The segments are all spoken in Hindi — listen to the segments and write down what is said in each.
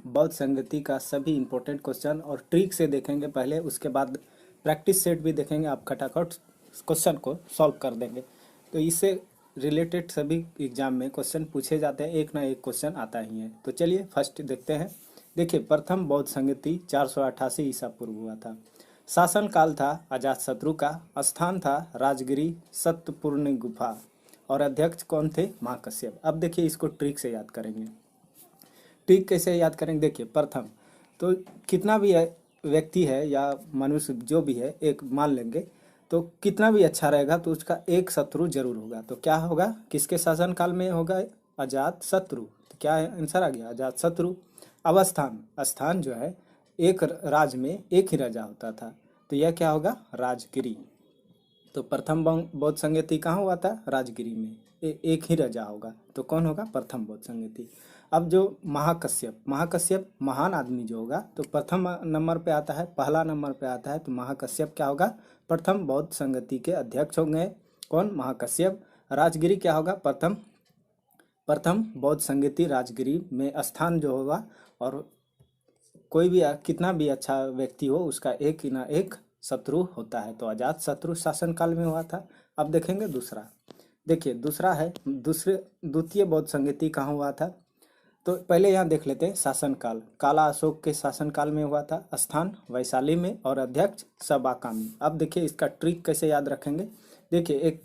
बौद्ध संगति का सभी इंपॉर्टेंट क्वेश्चन और ट्रिक से देखेंगे पहले, उसके बाद प्रैक्टिस सेट भी देखेंगे। आप खटाखट क्वेश्चन को सॉल्व कर देंगे। तो इससे रिलेटेड सभी एग्जाम में क्वेश्चन पूछे जाते हैं, एक ना एक क्वेश्चन आता ही है। तो चलिए फर्स्ट देखते हैं। देखिए, प्रथम बौद्ध संगति 488 ईसा पूर्व हुआ था। शासन काल था अजातशत्रु का, स्थान था राजगिरी सत्यपूर्ण गुफा, और अध्यक्ष कौन थे? महाकश्यप। अब देखिए, इसको ट्रिक से याद करेंगे। ट्रिक कैसे याद करेंगे? देखिए, प्रथम तो कितना भी व्यक्ति है या मनुष्य जो भी है, एक मान लेंगे, तो कितना भी अच्छा रहेगा तो उसका एक शत्रु जरूर होगा। तो क्या होगा? किसके शासन काल में होगा? अजात शत्रु। तो क्या आंसर आ गया? अजात शत्रु। अब स्थान, स्थान जो है, एक राज्य में एक ही राजा होता था, तो यह क्या होगा? राजगिरी। तो प्रथम बौद्ध संगति कहाँ हुआ था? राजगिरी में। एक ही राजा होगा, तो कौन होगा? प्रथम बौद्ध संगति। अब जो महाकश्यप, महाकश्यप महान आदमी जो होगा, तो प्रथम नंबर पे आता है, पहला नंबर पे आता है। तो महाकश्यप क्या होगा? प्रथम बौद्ध संगति के अध्यक्ष होंगे। कौन? महाकश्यप। राजगिरी क्या होगा? प्रथम प्रथम बौद्ध संगति राजगिरी में स्थान जो होगा, और कोई भी कितना भी अच्छा व्यक्ति हो, उसका एक ही ना एक शत्रु होता है। तो अजात शत्रु शासन काल में हुआ था। अब देखेंगे दूसरा। देखिए, दूसरा है द्वितीय बौद्ध संगति कहाँ हुआ था? तो पहले यहाँ देख लेते हैं शासनकाल। काला अशोक के शासनकाल में हुआ था, स्थान वैशाली में, और अध्यक्ष सबाकामी। अब देखिए, इसका ट्रिक कैसे याद रखेंगे। देखिए,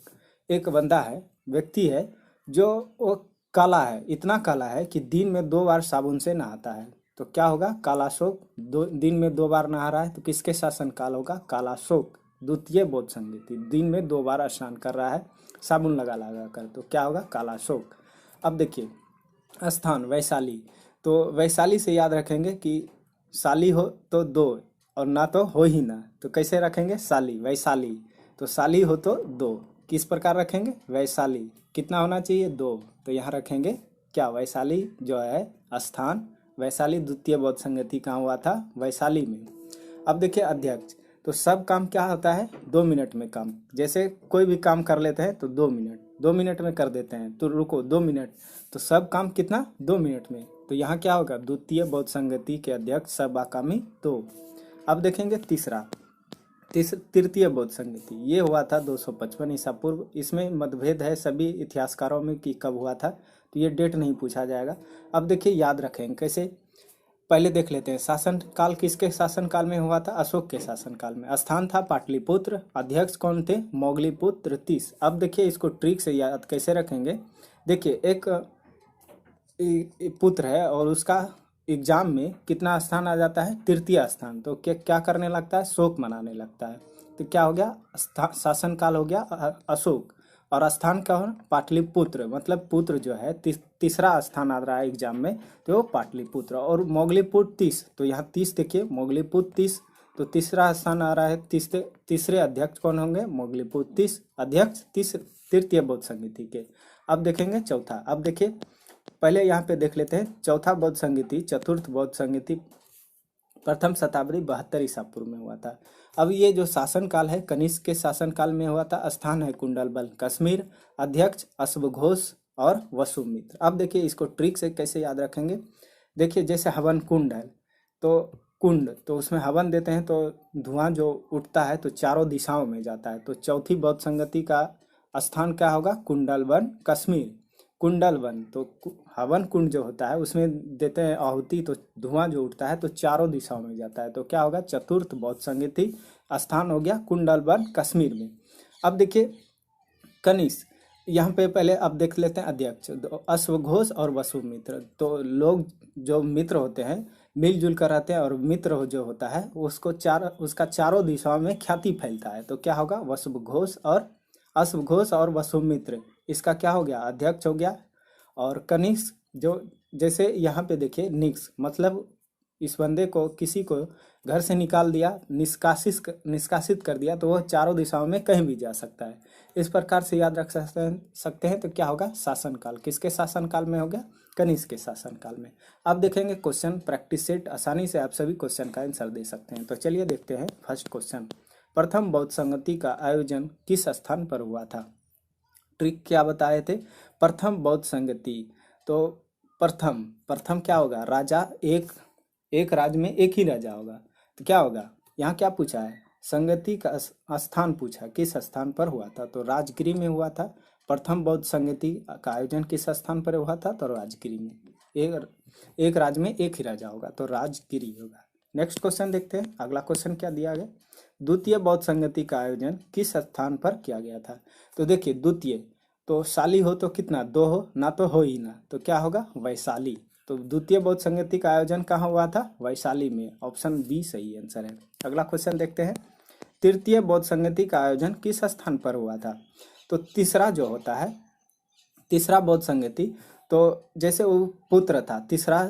एक बंदा है, व्यक्ति है, जो वो काला है, इतना काला है कि दिन में 2 बार साबुन से नहाता है। तो क्या होगा? काला अशोक दिन में 2 बार नहा रहा है, तो किसके शासनकाल होगा? काला अशोक द्वितीय बौद्ध संगति। दिन में 2 बार स्नान कर रहा है साबुन लगा लगा कर, तो क्या होगा? काला अशोक। अब देखिए, स्थान वैशाली। तो वैशाली से याद रखेंगे कि साली हो तो 2, और ना तो हो ही ना, तो कैसे रखेंगे? साली वैशाली। तो साली हो तो 2, किस प्रकार रखेंगे? वैशाली। कितना होना चाहिए? 2। तो यहाँ रखेंगे क्या? वैशाली जो है स्थान वैशाली। द्वितीय बौद्ध संगति कहाँ हुआ था? वैशाली में। अब देखिए, अध्यक्ष। तो सब काम क्या होता है? 2 मिनट में काम। जैसे कोई भी काम कर लेते हैं तो 2 मिनट में कर देते हैं, तो रुको 2 मिनट, तो सब काम कितना? 2 मिनट में। तो यहाँ क्या होगा? द्वितीय बौद्ध संगति के अध्यक्ष सबाकामी 2। अब देखेंगे तीसरा, तृतीय बौद्ध संगति। ये हुआ था 255 ईसा पूर्व। इसमें मतभेद है सभी इतिहासकारों में कि कब हुआ था, तो ये डेट नहीं पूछा जाएगा। अब देखिए, याद रखेंगे कैसे। पहले देख लेते हैं, शासन काल किसके शासन काल में हुआ था? अशोक के शासन काल में। स्थान था पाटलिपुत्र। अध्यक्ष कौन थे? मोगलीपुत्र 30। अब देखिए, इसको ट्रिक से याद कैसे रखेंगे। देखिए, एक पुत्र है और उसका एग्जाम में कितना स्थान आ जाता है? तृतीय स्थान। तो क्या क्या करने लगता है? शोक मनाने लगता है। तो क्या हो गया? शासन काल हो गया अशोक, और स्थान क्या हो? पाटलिपुत्र। मतलब पुत्र जो है तीसरा स्थान आ रहा है एग्जाम में, तो वो पाटलिपुत्र। और मोगलीपुत्र 30। तो यहाँ 30 देखिए, मोगलीपुत्र 30। तो तीसरा स्थान आ रहा है। तीसरे अध्यक्ष कौन होंगे? मोगलीपुत्र 30 अध्यक्ष तृतीय बौद्ध संगति के। अब देखेंगे चौथा। अब देखिए, पहले यहाँ पे देख लेते हैं चौथा बौद्ध संगति, चतुर्थ बौद्ध संगति प्रथम शताब्दी 72 ईसा पूर्व में हुआ था। अब ये जो शासन काल है, कनिष्क के शासन काल में हुआ था। स्थान है कुंडलबल कश्मीर। अध्यक्ष अश्वघोष और वसुमित्र। अब देखिए, इसको ट्रिक से कैसे याद रखेंगे। देखिए, जैसे हवन कुंड है, तो उसमें हवन देते हैं तो धुआं जो उठता है तो चारों दिशाओं में जाता है। तो चौथी बौद्ध संगति का स्थान क्या होगा? कुंडलवन कश्मीर। कुंडलवन, तो हवन कुंड जो होता है उसमें देते हैं आहुति, तो धुआं जो उठता है तो चारों दिशाओं में जाता है। तो क्या होगा? चतुर्थ बौद्ध संगति। स्थान हो गया कुंडलवन कश्मीर में। अब देखिए, कनिष्क। यहाँ पे पहले अब देख लेते हैं अध्यक्ष, अश्वघोष और वसुमित्र। तो लोग जो मित्र होते हैं मिलजुल कर रहते हैं, और मित्र जो होता है उसका चारों दिशाओं में ख्याति फैलता है। तो क्या होगा? अश्वघोष और वसुमित्र। इसका क्या हो गया? अध्यक्ष हो गया। और कनिष्क जो, जैसे यहाँ पे देखिए, निक्स मतलब इस बंदे को किसी को घर से निकाल दिया, निष्कासित कर दिया, तो वह चारों दिशाओं में कहीं भी जा सकता है। इस प्रकार से याद रख सकते हैं। तो क्या होगा? शासनकाल किसके शासनकाल में हो गया? कनिष्क के शासनकाल में। अब देखेंगे क्वेश्चन प्रैक्टिस सेट। आसानी से आप सभी क्वेश्चन का आंसर दे सकते हैं। तो चलिए देखते हैं फर्स्ट क्वेश्चन। प्रथम बौद्ध संगति का आयोजन किस स्थान पर हुआ था? ट्रिक क्या बताए थे? प्रथम बौद्ध संगति। तो प्रथम क्या होगा? राजा एक एक राज्य में एक ही राजा होगा तो क्या होगा? यहाँ क्या पूछा है? संगति का स्थान पूछा, किस स्थान पर हुआ था? तो राजगिरी में हुआ था। प्रथम बौद्ध संगति का आयोजन किस स्थान पर हुआ था? तो राजगिरी में। एक एक राज्य में एक ही राजा होगा तो राजगिरी होगा। नेक्स्ट क्वेश्चन देखते हैं। अगला क्वेश्चन क्या दिया गया? द्वितीय बौद्ध संगति का आयोजन किस स्थान पर किया गया था? तो देखिए द्वितीय तो शाली हो तो कितना? दो हो ना, तो हो ही ना, तो क्या होगा? वैशाली। तो द्वितीय बौद्ध संगति का आयोजन कहाँ हुआ था? वैशाली में। ऑप्शन बी सही आंसर है। अगला क्वेश्चन देखते हैं। तृतीय बौद्ध संगति का आयोजन किस स्थान पर हुआ था? तो तीसरा जो होता है, तीसरा बौद्ध संगति, तो जैसे वो पुत्र था, तीसरा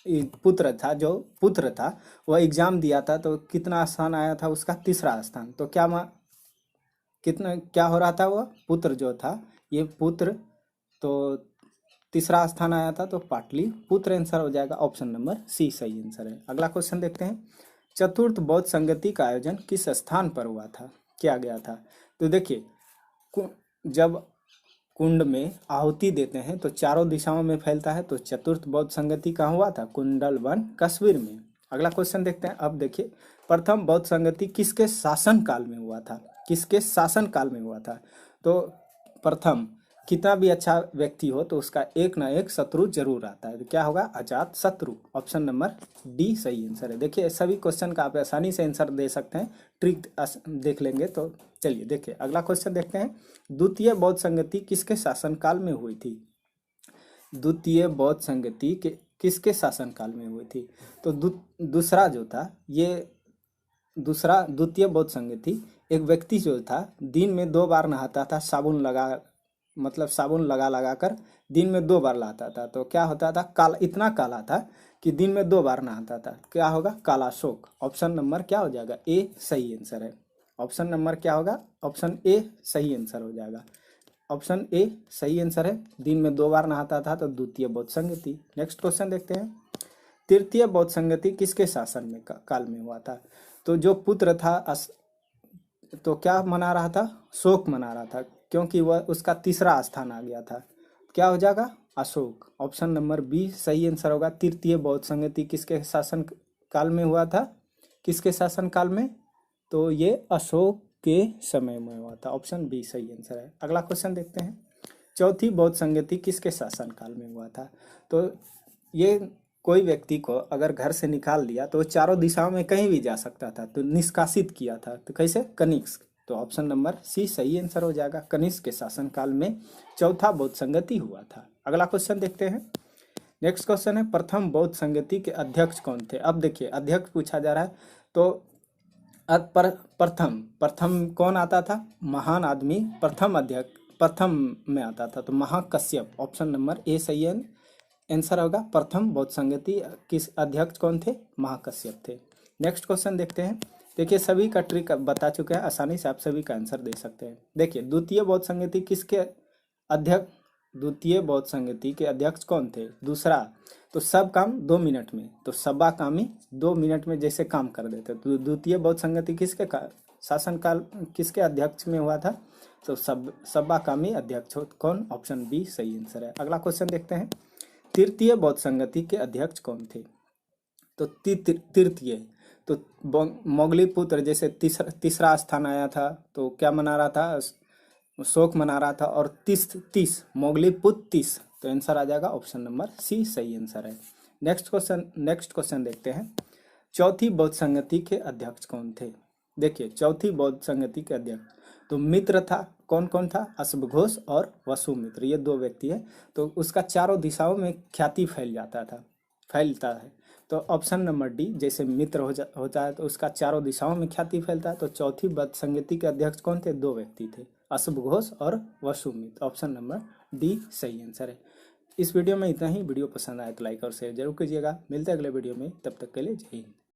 पुत्र था, जो पुत्र था वह एग्जाम दिया था तो कितना स्थान आया था उसका? तीसरा स्थान। तो कितना क्या हो रहा था? वह पुत्र जो था, ये पुत्र, तो तीसरा स्थान आया था तो पाटलिपुत्र आंसर हो जाएगा। ऑप्शन नंबर सी सही आंसर है। अगला क्वेश्चन देखते हैं। चतुर्थ बौद्ध संगति का आयोजन किस स्थान पर हुआ था, किया गया था? तो देखिए जब कुंड में आहुति देते हैं तो चारों दिशाओं में फैलता है, तो चतुर्थ बौद्ध संगति कहाँ हुआ था? कुंडलवन कश्मीर में। अगला क्वेश्चन देखते हैं। अब देखिए प्रथम बौद्ध संगति किसके शासन काल में हुआ था? किसके शासन काल में हुआ था? तो प्रथम, कितना भी अच्छा व्यक्ति हो तो उसका एक ना एक शत्रु जरूर आता है, तो क्या होगा? अजात शत्रु। ऑप्शन नंबर डी सही आंसर है। देखिए सभी क्वेश्चन का आप आसानी से आंसर दे सकते हैं, ट्रिक देख लेंगे तो। चलिए देखिए अगला क्वेश्चन देखते हैं। द्वितीय बौद्ध संगति किसके शासन काल में हुई थी? द्वितीय बौद्ध संगति के किसके शासन काल में हुई थी? तो दूसरा जो था, ये दूसरा द्वितीय बौद्ध संगति, एक व्यक्ति जो था दिन में 2 बार नहाता था, साबुन लगा, मतलब साबुन लगा लगा कर दिन में 2 बार नहाता था। तो क्या होता था? काला, इतना काला था कि दिन में 2 बार नहाता था। क्या होगा? कालाशोक। ऑप्शन नंबर क्या हो जाएगा? ए सही आंसर है। ऑप्शन नंबर क्या होगा? ऑप्शन ए सही आंसर हो जाएगा। ऑप्शन ए सही आंसर है। दिन में 2 बार नहाता था तो द्वितीय बौद्ध संगति। नेक्स्ट क्वेश्चन देखते हैं। तृतीय बौद्ध संगति किसके शासन में काल में हुआ था? तो जो पुत्र था तो क्या मना रहा था? शोक मना रहा था, क्योंकि वह उसका तीसरा स्थान आ गया था। क्या हो जाएगा? अशोक। ऑप्शन नंबर बी सही आंसर होगा। तृतीय बौद्ध संगति किसके शासन काल में हुआ था? किसके शासन काल में? तो ये अशोक के समय में हुआ था। ऑप्शन बी सही आंसर है। अगला क्वेश्चन देखते हैं। चौथी बौद्ध संगति किसके शासन काल में हुआ था? तो ये कोई व्यक्ति को अगर घर से निकाल दिया तो चारों दिशाओं में कहीं भी जा सकता था, तो निष्कासित किया था, तो कैसे? कनिष्क। तो ऑप्शन नंबर सी सही आंसर हो जाएगा। कनिष्क के शासन काल में चौथा बौद्ध संगति हुआ था। अगला क्वेश्चन देखते हैं। नेक्स्ट क्वेश्चन है, प्रथम बौद्ध संगति के अध्यक्ष कौन थे? अब देखिए अध्यक्ष पूछा जा रहा है, तो प्रथम प्रथम कौन आता था? महान आदमी प्रथम अध्यक्ष प्रथम में आता था, तो महाकश्यप। ऑप्शन नंबर ए सही है, आंसर होगा। प्रथम बौद्ध संगति किस अध्यक्ष कौन थे? महाकश्यप थे। नेक्स्ट क्वेश्चन देखते हैं। देखिए सभी का ट्रिक बता चुके हैं, आसानी से आप सभी का आंसर दे सकते हैं। देखिए द्वितीय बौद्ध संगति किसके अध्यक्ष, द्वितीय बौद्ध संगति के अध्यक्ष कौन थे? दूसरा, तो सब काम 2 मिनट में, तो सब्बा कामी 2 मिनट में जैसे काम कर देते। तो द्वितीय बौद्ध संगति किसके शासन काल किसके अध्यक्ष में हुआ था? तो सब्बा कामी अध्यक्ष कौन? ऑप्शन बी सही आंसर है। अगला क्वेश्चन देखते हैं। तृतीय बौद्ध संगति के अध्यक्ष कौन थे? तो तृतीय तो मोगली पुत्र, जैसे तीसरा स्थान आया था तो क्या मना रहा था? शोक मना रहा था। और 30 मोगली पुत्र 30, तो आंसर आ जाएगा ऑप्शन नंबर सी सही आंसर है। नेक्स्ट क्वेश्चन देखते हैं। चौथी बौद्ध संगति के अध्यक्ष कौन थे? देखिए चौथी बौद्ध संगति के अध्यक्ष तो मित्र था। कौन कौन था? अश्वघोष और वसुमित्र, ये 2 व्यक्ति है। तो उसका चारों दिशाओं में ख्याति फैलता है। तो ऑप्शन नंबर डी, जैसे मित्र होता है तो उसका चारों दिशाओं में ख्याति फैलता है। तो चौथी बौद्ध संगति के अध्यक्ष कौन थे? 2 व्यक्ति थे, अश्वघोष और वसुमित्र। ऑप्शन नंबर डी सही आंसर है। इस वीडियो में इतना ही। वीडियो पसंद आए तो लाइक और शेयर जरूर कीजिएगा। मिलते हैं अगले वीडियो में, तब तक के लिए जय हिंद।